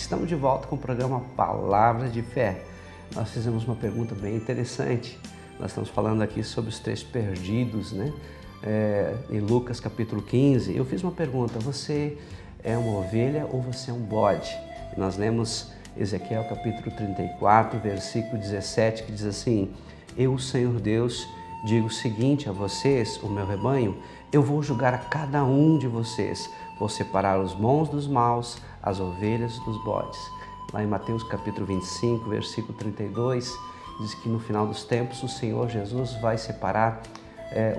Estamos de volta com o programa Palavra de Fé. Nós fizemos uma pergunta bem interessante. Nós estamos falando aqui sobre os 3 perdidos, né? Em Lucas capítulo 15, eu fiz uma pergunta: você é uma ovelha ou você é um bode? E nós lemos Ezequiel capítulo 34, versículo 17, que diz assim: Eu, Senhor Deus, digo o seguinte a vocês, o meu rebanho: eu vou julgar a cada um de vocês, vou separar os bons dos maus, as ovelhas dos bodes. Lá em Mateus capítulo 25, versículo 32, diz que no final dos tempos o Senhor Jesus vai separar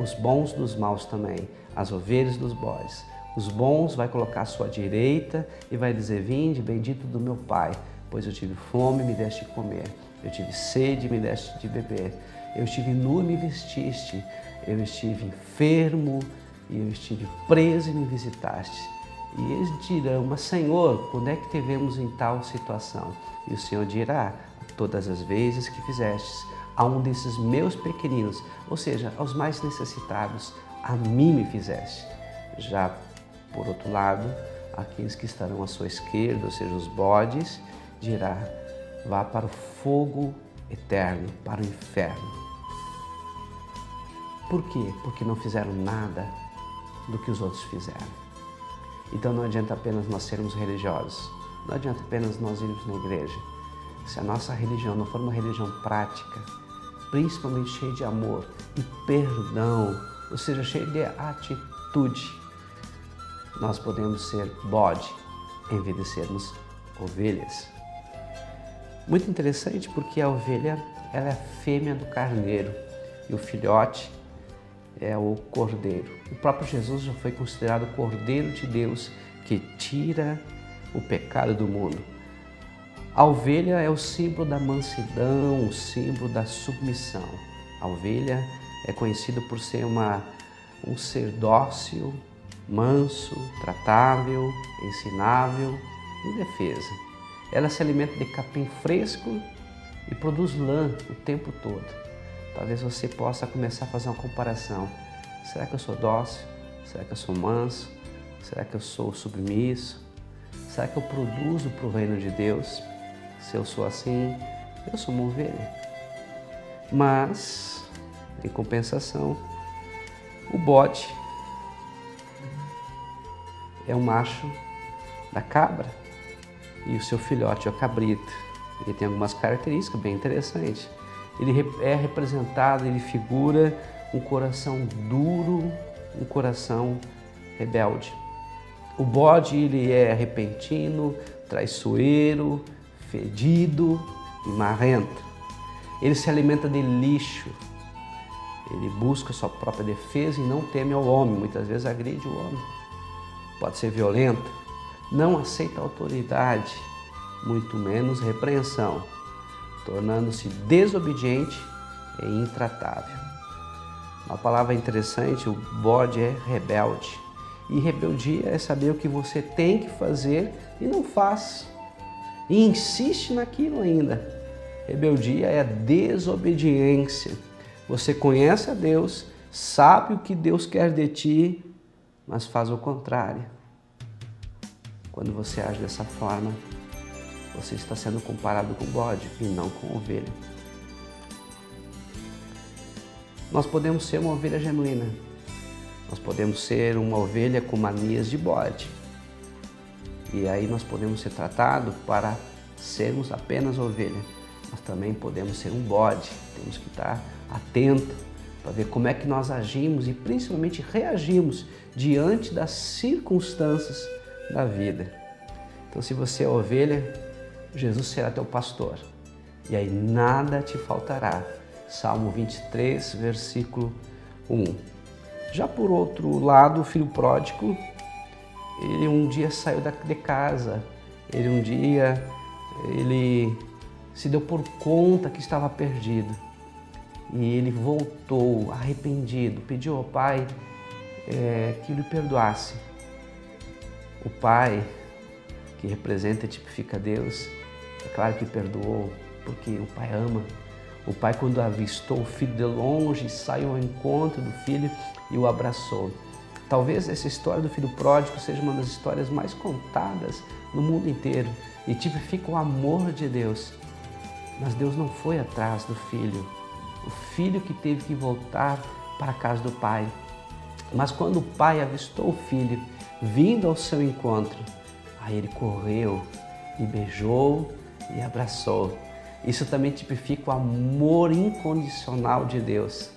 os bons dos maus também, as ovelhas dos bodes. Os bons vai colocar à sua direita e vai dizer: vinde, bendito do meu Pai, pois eu tive fome e me deste de comer, eu tive sede e me deste de beber, eu estive nu e me vestiste, eu estive enfermo e eu estive preso e me visitaste. E eles dirão: mas Senhor, quando é que te vemos em tal situação? E o Senhor dirá: todas as vezes que fizestes a um desses meus pequeninos, ou seja, aos mais necessitados, a mim me fizeste. Já por outro lado, aqueles que estarão à sua esquerda, ou seja, os bodes, dirá: vá para o fogo eterno, para o inferno. Por quê? Porque não fizeram nada do que os outros fizeram. Então não adianta apenas nós sermos religiosos, não adianta apenas nós irmos na igreja. Se a nossa religião não for uma religião prática, principalmente cheia de amor e perdão, ou seja, cheia de atitude, nós podemos ser bode em vez de sermos ovelhas. Muito interessante, porque a ovelha ela é a fêmea do carneiro e o filhote é o cordeiro. O próprio Jesus já foi considerado o Cordeiro de Deus que tira o pecado do mundo. A ovelha é o símbolo da mansidão, o símbolo da submissão. A ovelha é conhecida por ser um ser dócil, manso, tratável, ensinável, indefesa. Ela se alimenta de capim fresco e produz lã o tempo todo. Talvez você possa começar a fazer uma comparação. Será que eu sou dócil? Será que eu sou manso? Será que eu sou submisso? Será que eu produzo para o reino de Deus? Se eu sou assim, eu sou uma ovelha. Mas, em compensação, o bode é o macho da cabra e o seu filhote é o cabrito. Ele tem algumas características bem interessantes. Ele é representado, ele figura um coração duro, um coração rebelde. O bode, ele é repentino, traiçoeiro, fedido e marrento. Ele se alimenta de lixo. Ele busca sua própria defesa e não teme ao homem. Muitas vezes agride o homem. Pode ser violento. Não aceita autoridade, muito menos repreensão, tornando-se desobediente e intratável. Uma palavra interessante: o bode é rebelde. E rebeldia é saber o que você tem que fazer e não faz. E insiste naquilo ainda. Rebeldia é a desobediência. Você conhece a Deus, sabe o que Deus quer de ti, mas faz o contrário. Quando você age dessa forma, você está sendo comparado com bode e não com ovelha. Nós podemos ser uma ovelha genuína. Nós podemos ser uma ovelha com manias de bode. E aí nós podemos ser tratados para sermos apenas ovelha. Nós também podemos ser um bode. Temos que estar atento para ver como é que nós agimos e principalmente reagimos diante das circunstâncias da vida. Então, se você é ovelha, Jesus será teu pastor, e aí nada te faltará. Salmo 23, versículo 1. Já por outro lado, o filho pródigo, ele um dia saiu de casa, ele se deu por conta que estava perdido, e ele voltou arrependido, pediu ao pai que lhe perdoasse. O pai, que representa e tipifica Deus, é claro que perdoou, porque o pai ama. O pai, quando avistou o filho de longe, saiu ao encontro do filho e o abraçou. Talvez essa história do filho pródigo seja uma das histórias mais contadas no mundo inteiro e tipifica o amor de Deus. Mas Deus não foi atrás do filho, o filho que teve que voltar para a casa do pai. Mas quando o pai avistou o filho vindo ao seu encontro, aí ele correu e beijou e abraçou. Isso também tipifica o amor incondicional de Deus,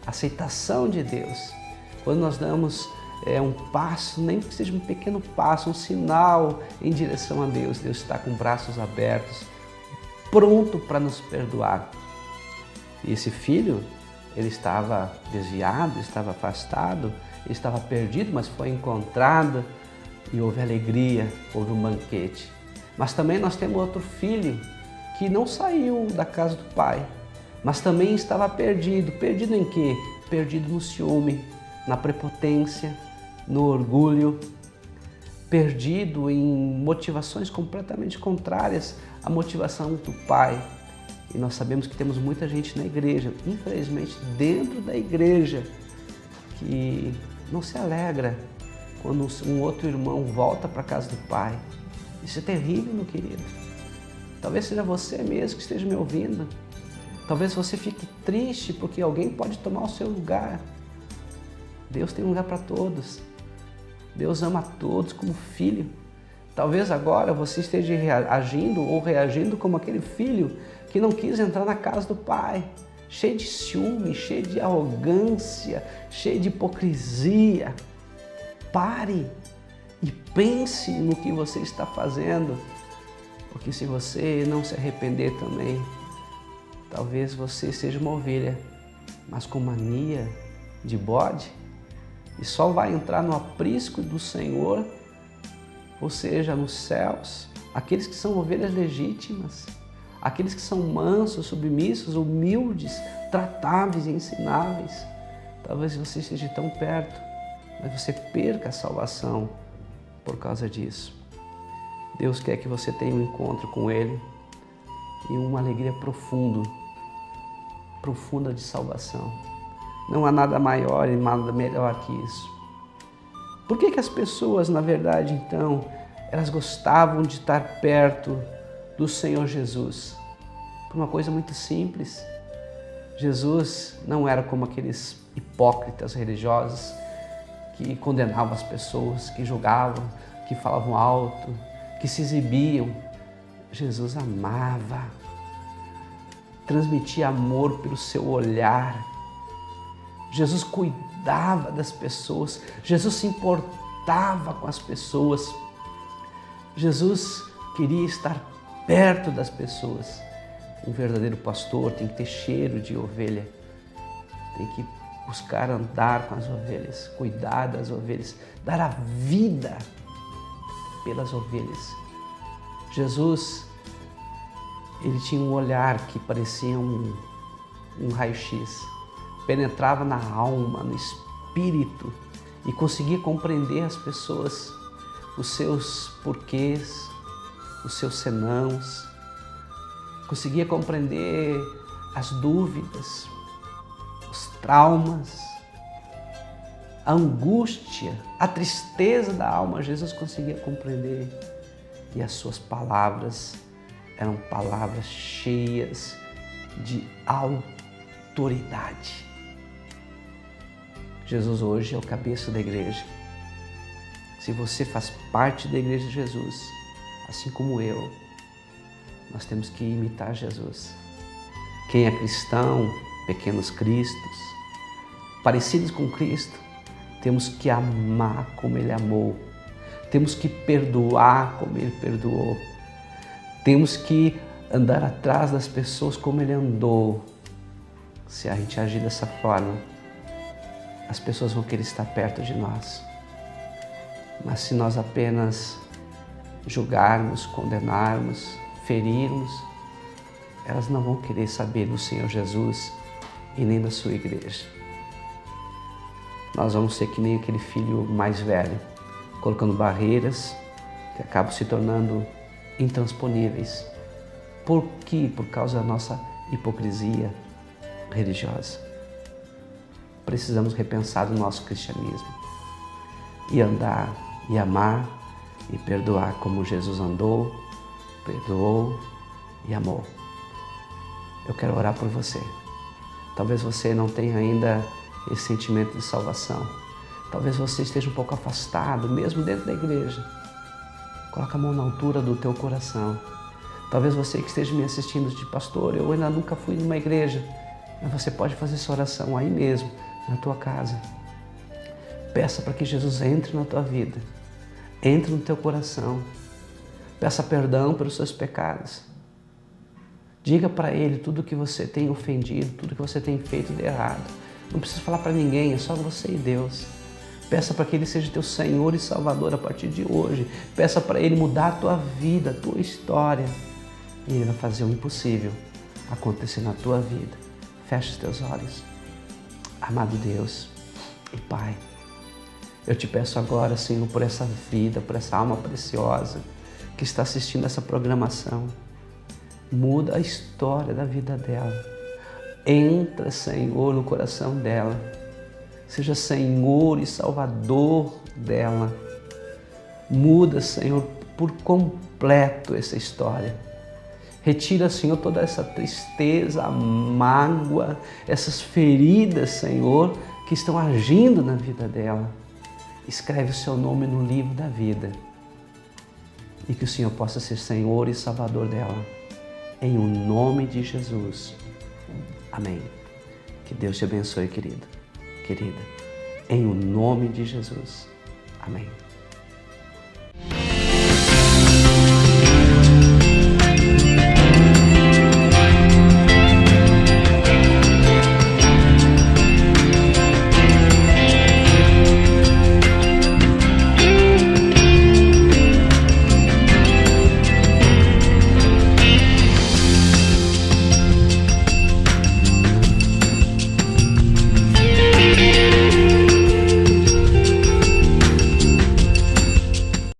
a aceitação de Deus. Quando nós damos um passo, nem que seja um pequeno passo, um sinal em direção a Deus, Deus está com braços abertos, pronto para nos perdoar. E esse filho, ele estava desviado, estava afastado, estava perdido, mas foi encontrado e houve alegria, houve um banquete. Mas também nós temos outro filho que não saiu da casa do pai, mas também estava perdido. Perdido em quê? Perdido no ciúme, na prepotência, no orgulho, perdido em motivações completamente contrárias à motivação do pai. E nós sabemos que temos muita gente na igreja, infelizmente dentro da igreja, que não se alegra quando um outro irmão volta para a casa do pai. Isso é terrível, meu querido. Talvez seja você mesmo que esteja me ouvindo. Talvez você fique triste porque alguém pode tomar o seu lugar. Deus tem um lugar para todos. Deus ama a todos como filho. Talvez agora você esteja agindo ou reagindo como aquele filho que não quis entrar na casa do pai, cheio de ciúme, cheio de arrogância, cheio de hipocrisia. Pare e pense no que você está fazendo, porque se você não se arrepender também, talvez você seja uma ovelha, mas com mania de bode, e só vai entrar no aprisco do Senhor, ou seja, nos céus, aqueles que são ovelhas legítimas, aqueles que são mansos, submissos, humildes, tratáveis e ensináveis. Talvez você esteja tão perto, mas você perca a salvação por causa disso. Deus quer que você tenha um encontro com Ele e uma alegria profunda de salvação. Não há nada maior e nada melhor que isso. Por que as pessoas, na verdade, então, elas gostavam de estar perto do Senhor Jesus? Por uma coisa muito simples. Jesus não era como aqueles hipócritas religiosos que condenavam as pessoas, que julgavam, que falavam alto, que se exibiam. Jesus amava, transmitia amor pelo seu olhar. Jesus cuidava das pessoas, Jesus se importava com as pessoas. Jesus queria estar perto das pessoas. Um verdadeiro pastor tem que ter cheiro de ovelha, tem que buscar andar com as ovelhas, cuidar das ovelhas, dar a vida pelas ovelhas. Jesus, ele tinha um olhar que parecia um raio-x, penetrava na alma, no espírito e conseguia compreender as pessoas, os seus porquês, os seus senãos, conseguia compreender as dúvidas, os traumas, a angústia, a tristeza da alma. Jesus conseguia compreender e as suas palavras eram palavras cheias de autoridade. Jesus hoje é o cabeça da igreja. Se você faz parte da igreja de Jesus, assim como eu, nós temos que imitar Jesus. Quem é cristão, pequenos cristos, parecidos com Cristo, temos que amar como Ele amou. Temos que perdoar como Ele perdoou. Temos que andar atrás das pessoas como Ele andou. Se a gente agir dessa forma, as pessoas vão querer estar perto de nós. Mas se nós apenas julgarmos, condenarmos, ferirmos, elas não vão querer saber do Senhor Jesus e nem da sua igreja. Nós vamos ser que nem aquele filho mais velho, colocando barreiras que acabam se tornando intransponíveis. Por quê? Por causa da nossa hipocrisia religiosa. Precisamos repensar o nosso cristianismo e andar e amar e perdoar como Jesus andou, perdoou e amou. Eu quero orar por você. Talvez você não tenha ainda esse sentimento de salvação. Talvez você esteja um pouco afastado, mesmo dentro da igreja. Coloca a mão na altura do teu coração. Talvez você que esteja me assistindo diz, pastor, eu ainda nunca fui numa igreja. Mas você pode fazer essa oração aí mesmo, na tua casa. Peça para que Jesus entre na tua vida. Entre no teu coração. Peça perdão pelos seus pecados. Diga para Ele tudo que você tem ofendido, tudo que você tem feito de errado. Não precisa falar para ninguém, é só você e Deus. Peça para que Ele seja teu Senhor e Salvador a partir de hoje. Peça para Ele mudar a tua vida, a tua história. E Ele vai fazer o impossível acontecer na tua vida. Feche os teus olhos. Amado Deus e Pai, eu te peço agora, Senhor, por essa vida, por essa alma preciosa que está assistindo essa programação. Muda a história da vida dela. Entra, Senhor, no coração dela. Seja Senhor e Salvador dela. Muda, Senhor, por completo essa história. Retira, Senhor, toda essa tristeza, a mágoa, essas feridas, Senhor, que estão agindo na vida dela. Escreve o seu nome no livro da vida. E que o Senhor possa ser Senhor e Salvador dela. Em o nome de Jesus. Amém. Que Deus te abençoe, querido, querida. Em o nome de Jesus. Amém.